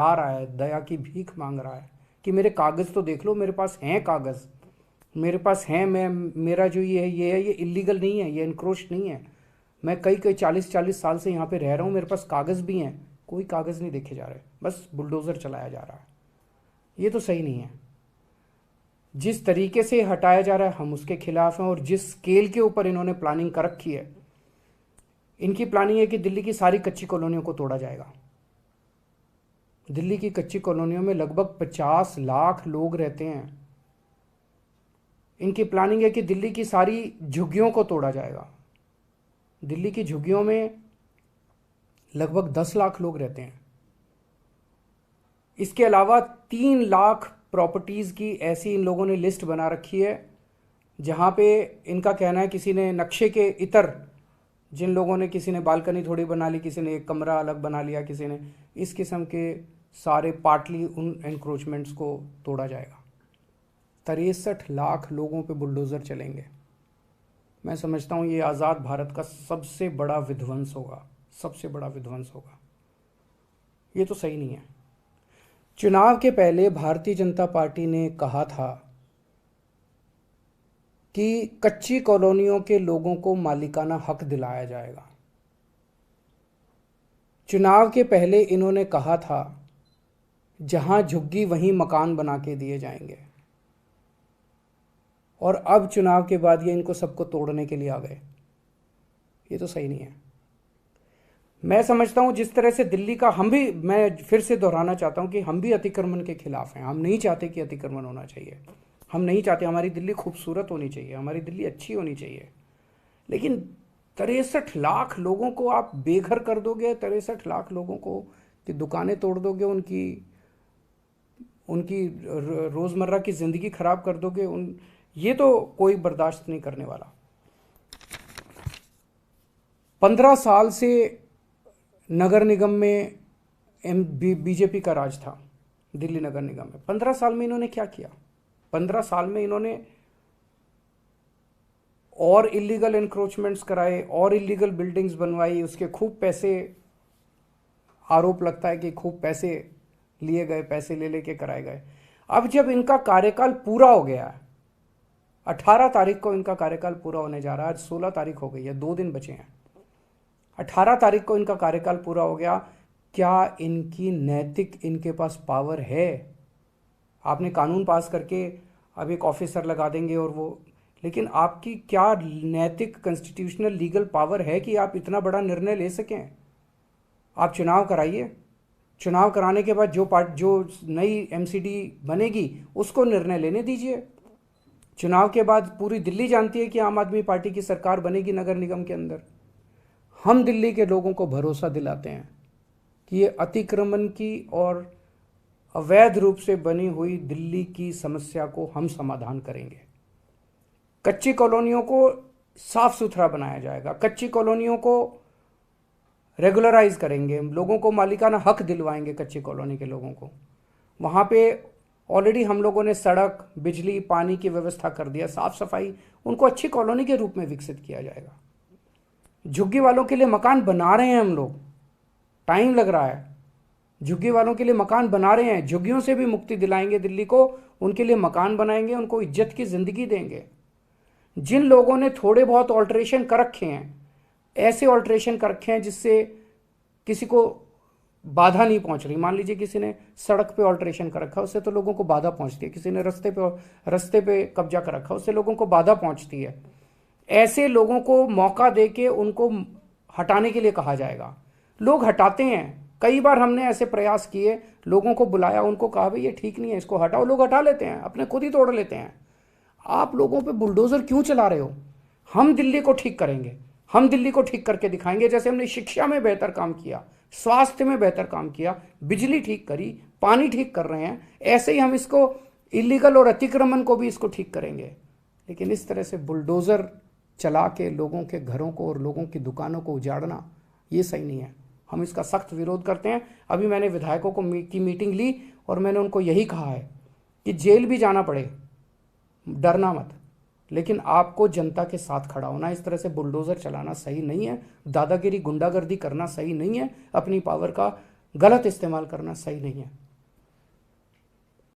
आ रहा है, दया की भीख मांग रहा है कि मेरे कागज़ तो देख लो, मेरे पास हैं कागज़, मेरे पास हैं, मैं मेरा जो ये है ये इलीगल नहीं है, ये इनक्रोच नहीं है, मैं कई कई 40-40 साल से यहाँ पे रह रहा हूँ, मेरे पास कागज़ भी हैं। कोई कागज़ नहीं देखे जा रहे, बस बुलडोज़र चलाया जा रहा है। ये तो सही नहीं है। जिस तरीके से हटाया जा रहा है हम उसके खिलाफ हैं, और जिस स्केल के ऊपर इन्होंने प्लानिंग कर रखी है, इनकी प्लानिंग है कि दिल्ली की सारी कच्ची कॉलोनियों को तोड़ा जाएगा। दिल्ली की कच्ची कॉलोनियों में लगभग 50 लाख लोग रहते हैं। इनकी प्लानिंग है कि दिल्ली की सारी झुग्गियों को तोड़ा जाएगा। दिल्ली की झुग्गियों में लगभग 10 लाख लोग रहते हैं। इसके अलावा 3 लाख प्रॉपर्टीज़ की ऐसी इन लोगों ने लिस्ट बना रखी है जहाँ पे इनका कहना है किसी ने नक्शे के इतर, जिन लोगों ने, किसी ने बालकनी थोड़ी बना ली, किसी ने एक कमरा अलग बना लिया, किसी ने इस किस्म के सारे पार्टली उन एनक्रोचमेंट्स को तोड़ा जाएगा। 63 लाख लोगों पे बुलडोज़र चलेंगे। मैं समझता हूँ ये आज़ाद भारत का सबसे बड़ा विध्वंस होगा, सबसे बड़ा विध्वंस होगा। ये तो सही नहीं है। चुनाव के पहले भारतीय जनता पार्टी ने कहा था कि कच्ची कॉलोनियों के लोगों को मालिकाना हक दिलाया जाएगा। चुनाव के पहले इन्होंने कहा था जहां झुग्गी वहीं मकान बना के दिए जाएंगे, और अब चुनाव के बाद ये इनको सबको तोड़ने के लिए आ गए। ये तो सही नहीं है। मैं समझता हूं जिस तरह से दिल्ली का, हम भी, मैं फिर से दोहराना चाहता हूं कि हम भी अतिक्रमण के खिलाफ हैं। हम नहीं चाहते कि अतिक्रमण होना चाहिए, हम नहीं चाहते, हमारी दिल्ली खूबसूरत होनी चाहिए, हमारी दिल्ली अच्छी होनी चाहिए। लेकिन 63 लाख लोगों को आप बेघर कर दोगे, 63 लाख लोगों को की दुकानें तोड़ दोगे, उनकी उनकी रोज़मर्रा की ज़िंदगी ख़राब कर दोगे, ये तो कोई बर्दाश्त नहीं करने वाला। 15 साल से नगर निगम में बीजेपी का राज था। दिल्ली नगर निगम में 15 साल में इन्होंने क्या किया? 15 साल में इन्होंने और इलीगल एनक्रोचमेंट्स कराए, और इलीगल बिल्डिंग्स बनवाई, उसके खूब पैसे, आरोप लगता है कि खूब पैसे लिए गए, पैसे ले लेके कराए गए। अब जब इनका कार्यकाल पूरा हो गया है, 18 तारीख को इनका कार्यकाल पूरा होने जा रहा है, आज 16 तारीख हो गई है, 2 दिन बचे हैं। 18 तारीख को इनका कार्यकाल पूरा हो गया। क्या इनकी नैतिक, इनके पास पावर है? आपने कानून पास करके अब एक ऑफिसर लगा देंगे और वो, लेकिन आपकी क्या नैतिक कॉन्स्टिट्यूशनल लीगल पावर है कि आप इतना बड़ा निर्णय ले सकें? आप चुनाव कराइए, चुनाव कराने के बाद जो नई एमसीडी बनेगी उसको निर्णय लेने दीजिए। चुनाव के बाद पूरी दिल्ली जानती है कि आम आदमी पार्टी की सरकार बनेगी नगर निगम के अंदर। हम दिल्ली के लोगों को भरोसा दिलाते हैं कि ये अतिक्रमण की और अवैध रूप से बनी हुई दिल्ली की समस्या को हम समाधान करेंगे। कच्ची कॉलोनियों को साफ सुथरा बनाया जाएगा, कच्ची कॉलोनियों को रेगुलराइज करेंगे, लोगों को मालिकाना हक दिलवाएंगे कच्ची कॉलोनी के लोगों को। वहाँ पे ऑलरेडी हम लोगों ने सड़क, बिजली, पानी की व्यवस्था कर दिया, साफ सफाई, उनको अच्छी कॉलोनी के रूप में विकसित किया जाएगा। झुग्गी वालों के लिए मकान बना रहे हैं हम लोग, टाइम लग रहा है, झुग्गी वालों के लिए मकान बना रहे हैं। झुग्गियों से भी मुक्ति दिलाएंगे दिल्ली को, उनके लिए मकान बनाएंगे, उनको इज्जत की ज़िंदगी देंगे। जिन लोगों ने थोड़े बहुत ऑल्ट्रेशन कर रखे हैं, ऐसे ऑल्ट्रेशन कर रखे हैं जिससे किसी को बाधा नहीं पहुंच रही, मान लीजिए किसी ने सड़क पे ऑल्ट्रेशन कर रखा, उससे तो लोगों को बाधा पहुंचती है, किसी ने रस्ते पे कब्जा कर रखा, उससे लोगों को बाधा पहुंचती है। ऐसे लोगों को मौका देके उनको हटाने के लिए कहा जाएगा। लोग हटाते हैं, कई बार हमने ऐसे प्रयास किए, लोगों को बुलाया, उनको कहा भाई ये ठीक नहीं है, इसको हटाओ, लोग हटा लेते हैं, अपने खुद ही तोड़ लेते हैं। आप लोगों पे बुलडोजर क्यों चला रहे हो? हम दिल्ली को ठीक करेंगे, हम दिल्ली को ठीक करके दिखाएंगे। जैसे हमने शिक्षा में बेहतर काम किया, स्वास्थ्य में बेहतर काम किया, बिजली ठीक करी, पानी ठीक कर रहे हैं, ऐसे ही हम इसको इलीगल और अतिक्रमण को भी इसको ठीक करेंगे। लेकिन इस तरह से बुलडोजर चला के लोगों के घरों को और लोगों की दुकानों को उजाड़ना, ये सही नहीं है। हम इसका सख्त विरोध करते हैं। अभी मैंने विधायकों की मीटिंग ली और मैंने उनको यही कहा है कि जेल भी जाना पड़े, डरना मत, लेकिन आपको जनता के साथ खड़ा होना। इस तरह से बुलडोज़र चलाना सही नहीं है, दादागिरी, गुंडागर्दी करना सही नहीं है, अपनी पावर का गलत इस्तेमाल करना सही नहीं है।